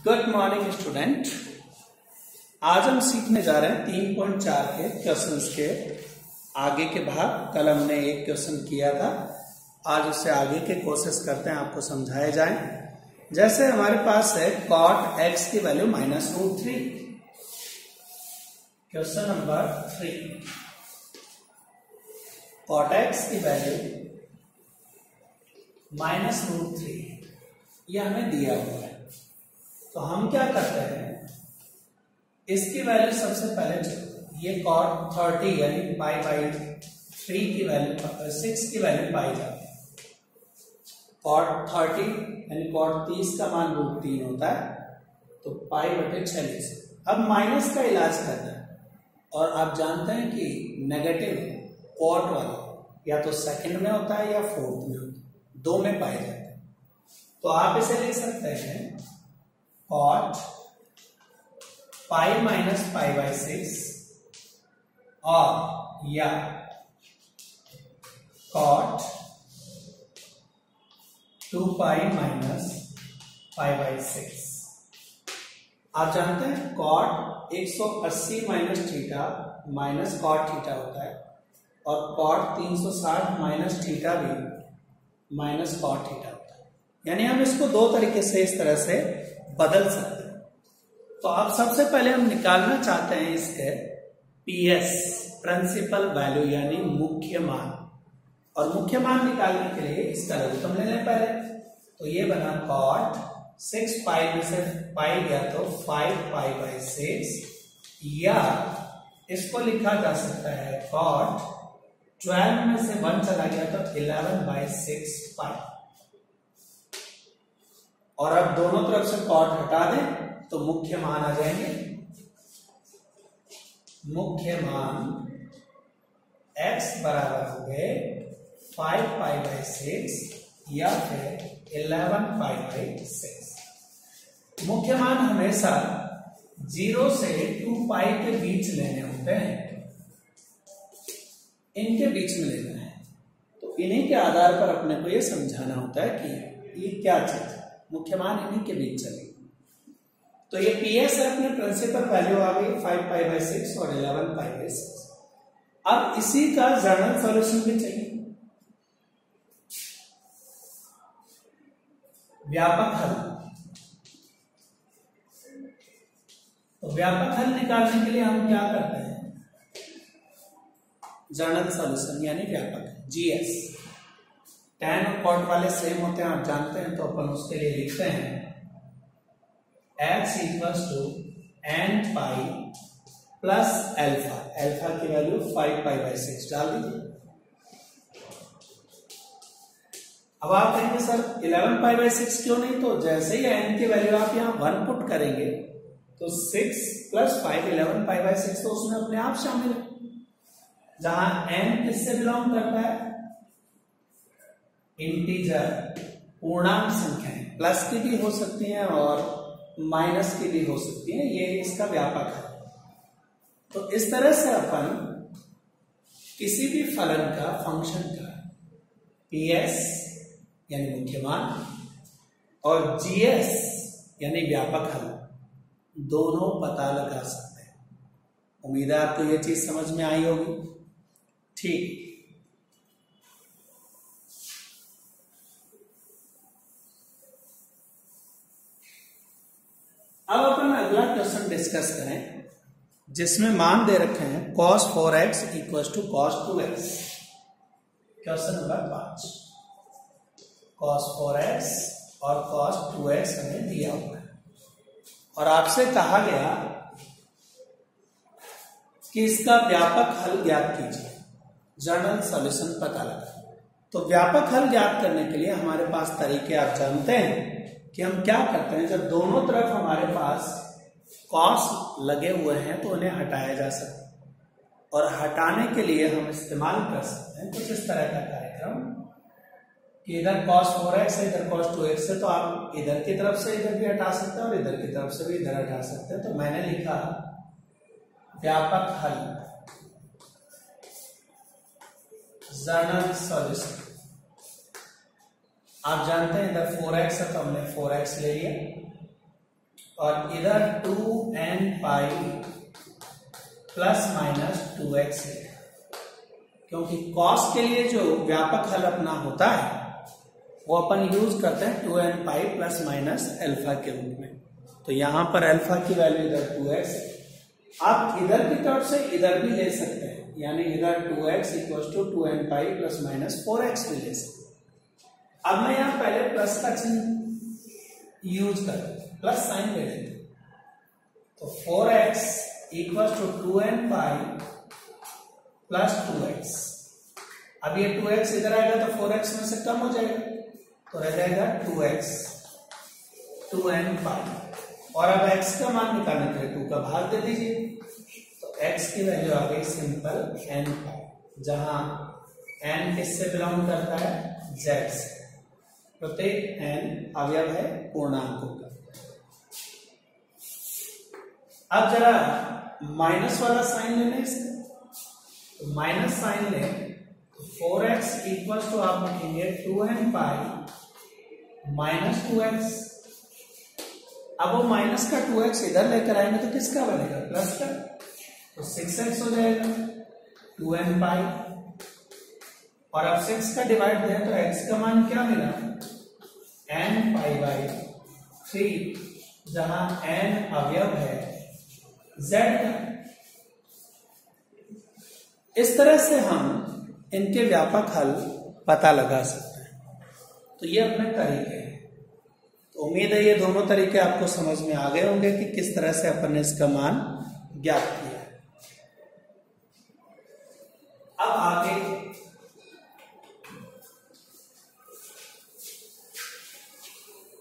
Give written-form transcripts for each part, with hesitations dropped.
Good morning student. आज हम सीखने जा रहे हैं 3.4 के क्वेश्चंस के आगे के भाग। कल हमने एक क्वेश्चन किया था, आज उससे आगे के कोशिश करते हैं आपको समझाए जाएं। जैसे हमारे पास है cot x की value -√3। Question number 3, cot x की वैल्यू -√3 ये हमें दिया हुआ है। तो हम क्या करते हैं, इसकी वैल्यू सबसे पहले ये cot 30 यानी π/3 की वैल्यू 6 की वैल्यू पाई जाती है। cot 30 यानी cot 30 का मान √3 होता है, तो π/46। अब माइनस का इलाज करना है, और आप जानते हैं कि नेगेटिव cot वाला या तो सेकंड में होता है या फोर्थ में होता है, दो में पाए जाते हैं। तो आप इसे लिख सकते हैं cot π-π/6 और या cot 2π-π/6। आप जानते हैं cot 180 minus theta minus cot theta होता है, और cot 360 माइनस थीटा भी माइनस cot थीटा होता है। यानी हम इसको दो तरीके से इस तरह से बदल सकते हैं। तो अब सबसे पहले हम निकालना चाहते हैं इसके PS प्रिंसिपल वैल्यू यानी मुख्य मान, और मुख्य मान निकालने के लिए इसका लघुत्तम ले लें पहले। तो ये बना cot 6π में से पाई गया तो 5π/6, या इसको लिखा जा सकता है cot 12 में से 1 चला गया तो 11/6π। और अब दोनों तरफ से cot हटा दें तो मुख्य मान आ जाएंगे। मुख्य मान x बराबर हो गए 5π/6 या फिर 11π/6। मुख्य मान हमेशा 0 से 2π के बीच लेने होते हैं, इनके बीच में लेना है। तो इन्हीं के आधार पर अपने को यह समझाना होता है कि ये क्या चीज है, मुख्य मान इन्हीं के बीच चलेगी। तो ये PS है, अपने प्रिंसिपल वैल्यू आ गई 5π/6 और 11π/6। अब इसी का जर्नल सॉल्यूशन भी चाहिए। व्यापक हल, तो व्यापक हल निकालने के लिए हम क्या करते हैं, जर्नल सॉल्यूशन यानी व्यापक GS। tan और cot वाले सेम होते हैं, आप जानते हैं, तो अपन उसके लिए लिखते हैं x = nπ plus alpha. Alpha की वैल्यू 5π/6 डाल दीजिए। अब आप कहेंगे सर 11π/6 क्यों नहीं, तो जैसे ही n की वैल्यू आप यहाँ 1 पुट करेंगे तो 6 + 5 11π/6 तो उसमें अपने आप शामिल है। जहां n किससे बिलोंग करता है, इंटीजर पूर्णांक संख्याएं, प्लस की भी हो सकती हैं और माइनस की भी हो सकती है। ये इसका व्यापक है। तो इस तरह से अपन किसी भी फलन का, फंक्शन का PS यानी मुख्य मान और GS यानी व्यापक हल दोनों पता लगा सकते हैं। उम्मीद है आपको ये चीज समझ में आई होगी। ठीक, अब अपन अगला क्वेश्चन डिस्कस करें, जिसमें मान दे रखे हैं cos 4x = cos 2x। Question number 5, cos 4x और cos 2x हमें दिया हुआ है, और आपसे कहा गया कि इसका व्यापक हल ज्ञात कीजिए, जर्नल सॉल्यूशन पता लगा। तो व्यापक हल ज्ञात करने के लिए हमारे पास तरीके आप जानते हैं कि हम क्या करते हैं। जब दोनों तरफ हमारे पास cos लगे हुए हैं तो उन्हें हटाया जा सकता है, और हटाने के लिए हम इस्तेमाल कर सकते हैं कुछ इस तरह का कार्यक्रम कि इधर cos 4x है, इधर cos 2x है, तो आप इधर की तरफ से इधर भी हटा सकते हैं और इधर की तरफ से भी इधर हटा सकते हैं। तो मैंने लिखा व्यापक हल, जर्नल सॉल्यूशन। आप जानते हैं इधर 4x है तो हमने 4x ले लिया और इधर 2n pi plus minus 2x है, क्योंकि कॉस के लिए जो व्यापक हल अपना होता है वो अपन यूज करते हैं 2n pi plus minus alpha के रूप में। तो यहां पर अल्फा की वैल्यू इधर 2x है। आप इधर की तरफ से इधर भी ले सकते हैं, यानी इधर 2x equal to 2n pi plus minus 4x भी ले सकते हैं। अब मैं यहां पहले प्लस का चिन्ह यूज कर प्लस साइन ले लेते, तो 4x equal to 2n pi plus 2x। अब ये 2x इधर आएगा तो 4x में से कम हो जाएगा, तो रह जाएगा 2x 2n पाई। और अब x का मान निकालने के लिए 2 का भाग दे दीजिए, तो x की वैल्यू आ गई सिंपल n पाई, जहां n किससे बिलोंग करता है, z से। प्रत्येक n अवयव है पूर्णांकों का। अब जरा माइनस वाला साइन लेने इसका, तो माइनस साइन ले, तो 4x इक्वल टू आप लिखेंगे 2n पाई माइनस 2x। अब वो माइनस का 2x इधर लेकर आएंगे तो किसका बनेगा, प्लस का, तो 6x हो जाएगा 2n पाई। और अब 6 का डिवाइड दें तो x का मान क्या मिला, n पाई बाई 3, जहां n अवयव है z का। इस तरह से हम इनके व्यापक हल पता लगा सकते हैं। तो ये अपने तरीके हैं। तो उम्मीद है ये दोनों तरीके आपको समझ में आ गए होंगे कि किस तरह से अपन ने इसका मान ज्ञात किया है। अब आगे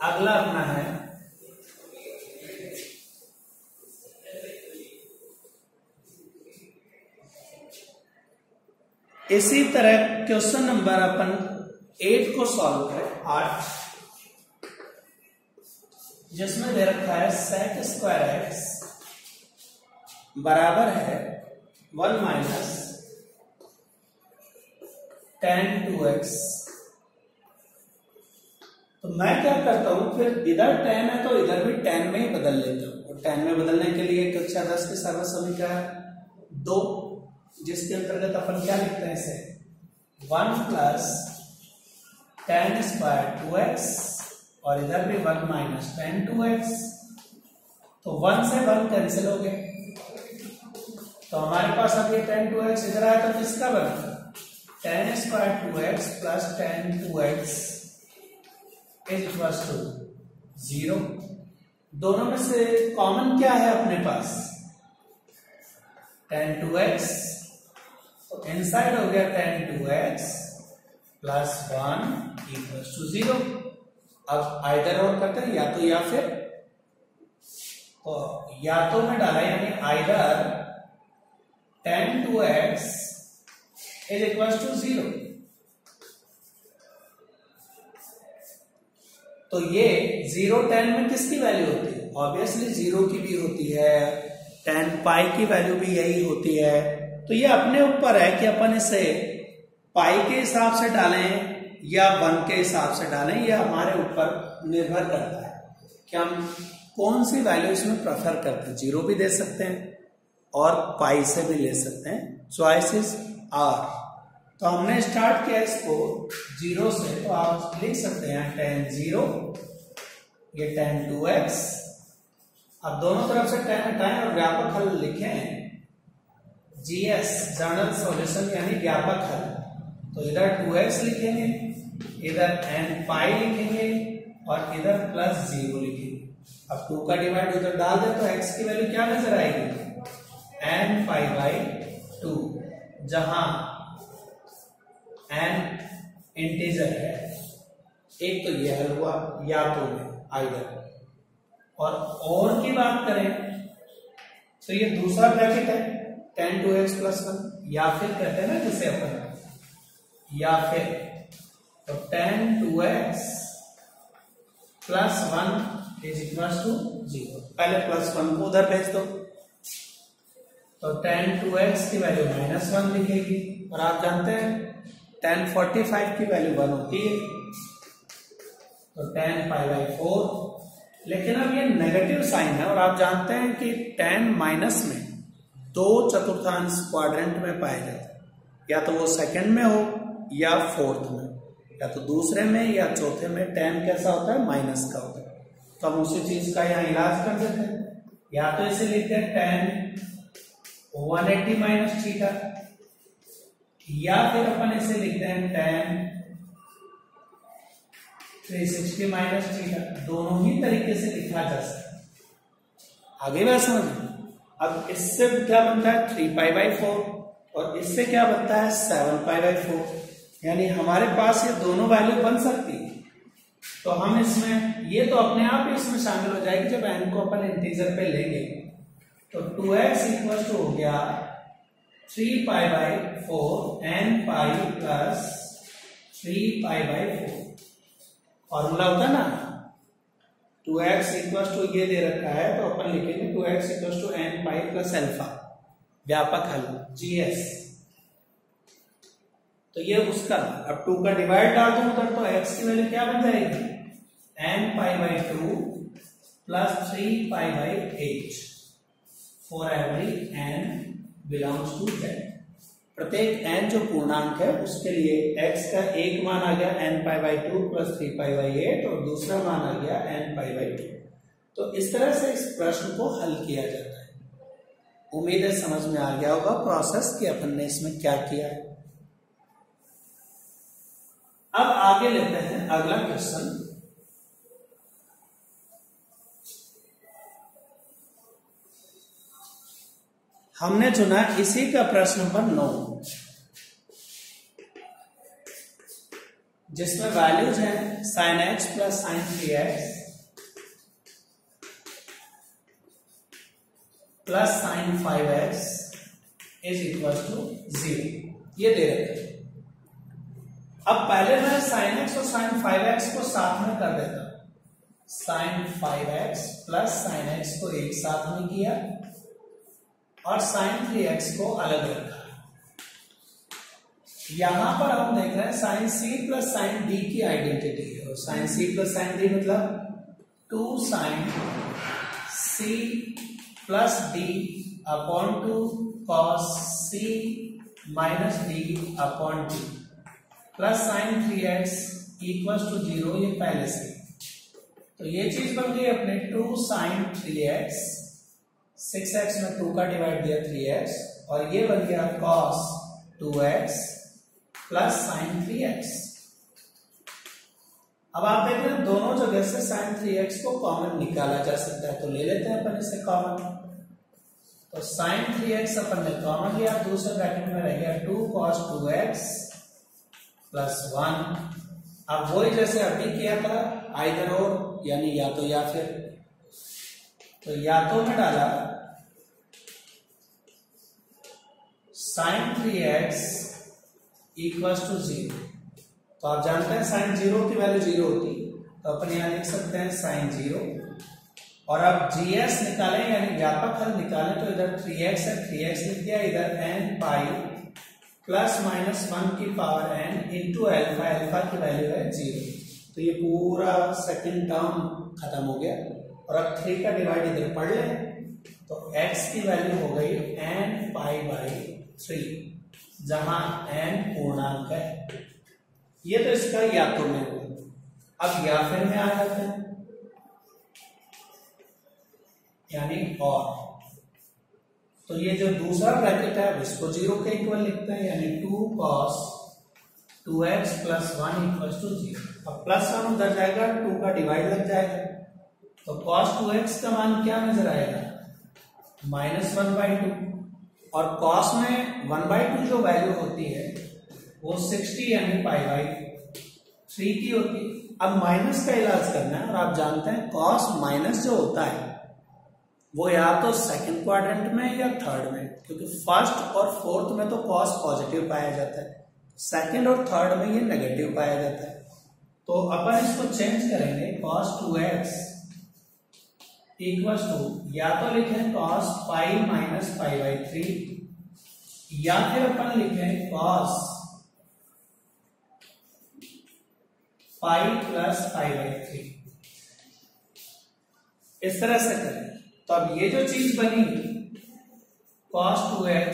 अगला अपना है इसी तरह क्वेश्चन नंबर अपन 8 को सॉल्व करें, 8, जिसमें दे रखा है sec स्क्वायर x बराबर है 1 माइनस tan 2x। तो मैं क्या करता हूं, फिर इधर tan है तो इधर भी tan में ही बदल लेता हूं। और tan में बदलने के लिए कक्षा 10 के सर्व समीकरण 2, जिसके अंतर्गत अपन क्या लिखते हैं इसे, 1 प्लस tan स्क्वायर 2x और इधर भी 1 माइनस tan 2x। तो 1 से 1 कैंसिल हो गए, तो हमारे पास अब ये tan 2x इधर आया तो किसका बना, tan square 2x plus tan 2x is equal to 0। दोनों में से कॉमन क्या है अपने पास, tan 2x, तो इनसाइड हो गया tan 2x plus 1 equal to 0। अब आइदर और करते हैं, या तो या फिर, तो या तो में डाला, यानी either tan 2x is equal to 0। तो ये 0 tan में किसकी वैल्यू होती है, ऑब्वियसली 0 की भी होती है, tan पाई की वैल्यू भी यही होती है। तो ये अपने ऊपर है कि अपन इसे पाई के हिसाब से डालें या 1 के हिसाब से डालें, यह हमारे ऊपर निर्भर करता है कि हम कौन सी वैल्यू इसमें प्रेफर करते हैं। 0 भी दे सकते हैं और पाई से भी ले सकते हैं, चॉइसेस आर। तो हमने स्टार्ट किया इसको 0 से, तो आप लिख सकते हैं tan 0, ये tan 2x। अब दोनों तरफ से tan हटाएं और व्यापक हल लिखें, GS जनरल सॉल्यूशन यानी व्यापक हल। तो इधर 2x लिखेंगे, इधर n पाई लिखेंगे और इधर प्लस 0 लिखेंगे। अब 2 का डिवाइड उधर डाल दे तो x की वैल्यू क्या नजर आएगी, n पाई बाई 2, जहां n इंटीजर है। एक तो ये हल हुआ, या तो में आइदर। और की बात करें तो ये दूसरा ब्रैकेट है tan 2x प्लस 1, या फिर कहते हैं ना जिसे अपन, या फिर तो tan 2x plus 1 is equal to 0। पहले प्लस 1 को उधर भेज दो, तो tan 2x की वैल्यू -1 लिखेगी। और आप जानते हैं tan 45 की वैल्यू 1 होती है, तो tan पाई बाई 4 लेकिन अब ये नेगेटिव साइन है और आप जानते हैं कि tan माइनस में 2 चतुर्थांश क्वाड्रेंट में पाए जाते हैं, या तो वो सेकंड में हो या फोर्थ में, या तो दूसरे में या चौथे में tan कैसा होता है, माइनस का होता है। तो हम उसी चीज का यहाँ इलाज कर देते हैं, या तो इसे लिखते हैं tan 180 माइनस थीटा, या फिर अपन इसे लिखते हैं tan 360 माइनस थीटा। दोनों ही तरीके से लिखा जा सकता है। आगे बात समझ। अब इससे क्या बनता है 3π/4 और इससे क्या बनता है 7π/4, यानी हमारे पास ये दोनों वैल्यू बन सकती है। तो हम इसमें ये तो अपने आप ही इसमें शामिल हो जाएगी जब n को अपन इंटीजर पे लेंगे। तो 2x इक्वल टू हो गया 3π/4 n पाई प्लस 3π/4। फॉर्मूला होता है ना 2x इक्वल टू ये दे रखा है तो अपन लिखेंगे 2x equal to n pi plus alpha, व्यापक हल GS। तो ये उसका, अब 2 का डिवाइड डाल दूं उधर तो x की वैल्यू क्या बन जाएगी n π/2 plus 3π/8 for every n belongs to z। प्रत्येक n जो पूर्णांक है उसके लिए x का एक मान आ गया n π/2 प्लस 3π/8 और दूसरा मान आ गया n π/2। तो इस तरह से इस प्रश्न को हल किया जाता है। उम्मीद है समझ में आ गया होगा प्रोसेस कि अपन ने इसमें क्या किया है। अब आगे लेते हैं अगला क्वेश्चन। हमने चुना इसी का प्रश्न नंबर 9, जिसमें वैल्यूज हैं sin x plus sin 3x plus sin 5x is equal to 0, ये दे रहे थे। अब पहले मैं sin x और sin 5x को साथ में कर देता हूं। sin 5x plus sin x को एक साथ में किया और sin 3x को अलग रखा। यहां पर हम देख रहे हैं sin c plus sin d की आइडेंटिटी है, और sin c plus sin d मतलब 2 sin c plus d upon 2 cos c minus d upon d plus sin 3x equal to 0, ये पहले से। तो ये चीज बन गई अपने 2 sin 3x, 6x में 2 का डिवाइड दिया 3x, और ये बन गया cos 2x plus sin 3x। अब आप देख रहे हैं दोनों जगह से sin 3x को कॉमन निकाला जा सकता है, तो ले लेते हैं अपन इसे कॉमन। तो sin 3x अपन ने कॉमन लिया, दूसरे ब्रैकेट में रह गया 2 cos 2x प्लस 1। अब वही जैसे अभी किया था आइदर और, यानी या तो या फिर। तो या तो में डाला sin 3x इक्वल्स टू 0। तो आप जानते हैं sin 0 की वैल्यू 0 होती, तो अपन यहां लिख सकते हैं sin 0। और अब GS निकालें यानी व्यापक हल निकालें, तो इधर 3x है, 3x लिख दिया, इधर n पाई प्लस माइनस 1 की power n into alpha, alpha की वैल्यू है 0। तो ये पूरा सेकंड टर्म खत्म हो गया। और अब 3 का डिवाइड इधर पढ़ लें, तो x की वैल्यू हो गई n π/3, जहां n पूर्णांक है। ये तो इसका या तो में हुआ। अब या फिर में आ जाते हैं, यानी और। तो ये जो दूसरा ब्रैकेट है इसको 0 के इक्वल लिखते हैं, यानी 2 cos 2x plus 1 equal to 0। अब प्लस 1 उधर जाएगा, 2 का डिवाइड लग जाएगा, तो cos 2x का मान क्या नजर आएगा -1/2। और cos में 1/2 जो वैल्यू होती है वो 60 यानी π/3 की होती है। अब माइनस का इलाज करना है, और आप जानते हैं cos माइनस जो होता है वो या तो सेकंड क्वाड्रेंट में या थर्ड में, क्योंकि फर्स्ट और फोर्थ में तो cos पॉजिटिव पाया जाता है, सेकंड और थर्ड में ये नेगेटिव पाया जाता है। तो अपन इसको चेंज करेंगे, cos 2x इक्वल टू, या तो लिखें cos पाई माइनस π/3, या फिर अपन लिखें cos पाई प्लस π/3। इस तरह से करें तो अब ये जो चीज बनी cos 2x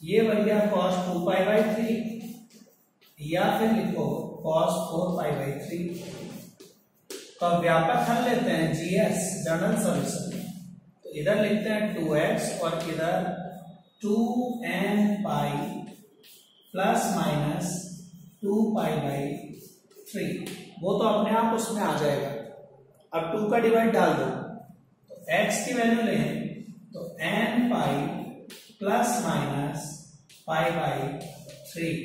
ये बन गया cos 2π/3 या फिर लिखो cos 4π/3। तो अब व्यापक हल लेते हैं GS जनरल सॉल्यूशन। तो इधर लिखते हैं 2x और इधर 2nπ प्लस माइनस 2π/3। वो तो अपने आप उसमें आ जाएगा। अब 2 का डिवाइड डाल दो तो x की वैल्यू लें तो nπ प्लस माइनस π/3,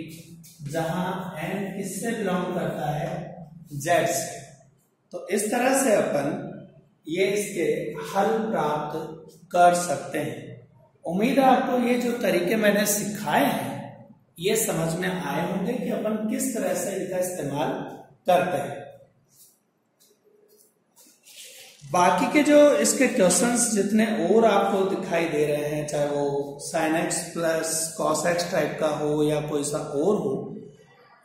जहां n किससे बिलोंग करता है, z से। तो इस तरह से अपन ये इसके हल प्राप्त कर सकते हैं। उम्मीद है आपको ये जो तरीके मैंने सिखाए हैं ये समझ में आए होंगे कि अपन किस तरह से इनका इस्तेमाल करते हैं। बाकी के जो इसके क्वेश्चंस जितने और आपको दिखाई दे रहे हैं, चाहे वो sin x plus cos x type का हो या कोई सा और हो,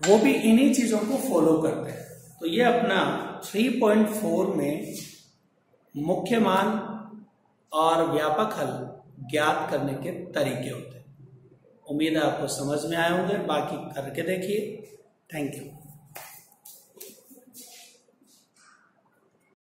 वो भी इन्हीं चीजों को फॉलो करते हैं। तो ये अपना 3.4 में मुख्य मान और व्यापक हल ज्ञात करने के तरीके होते हैं। उम्मीद है आपको समझ में आए होंगे। बाकी करके देखिए। Thank you.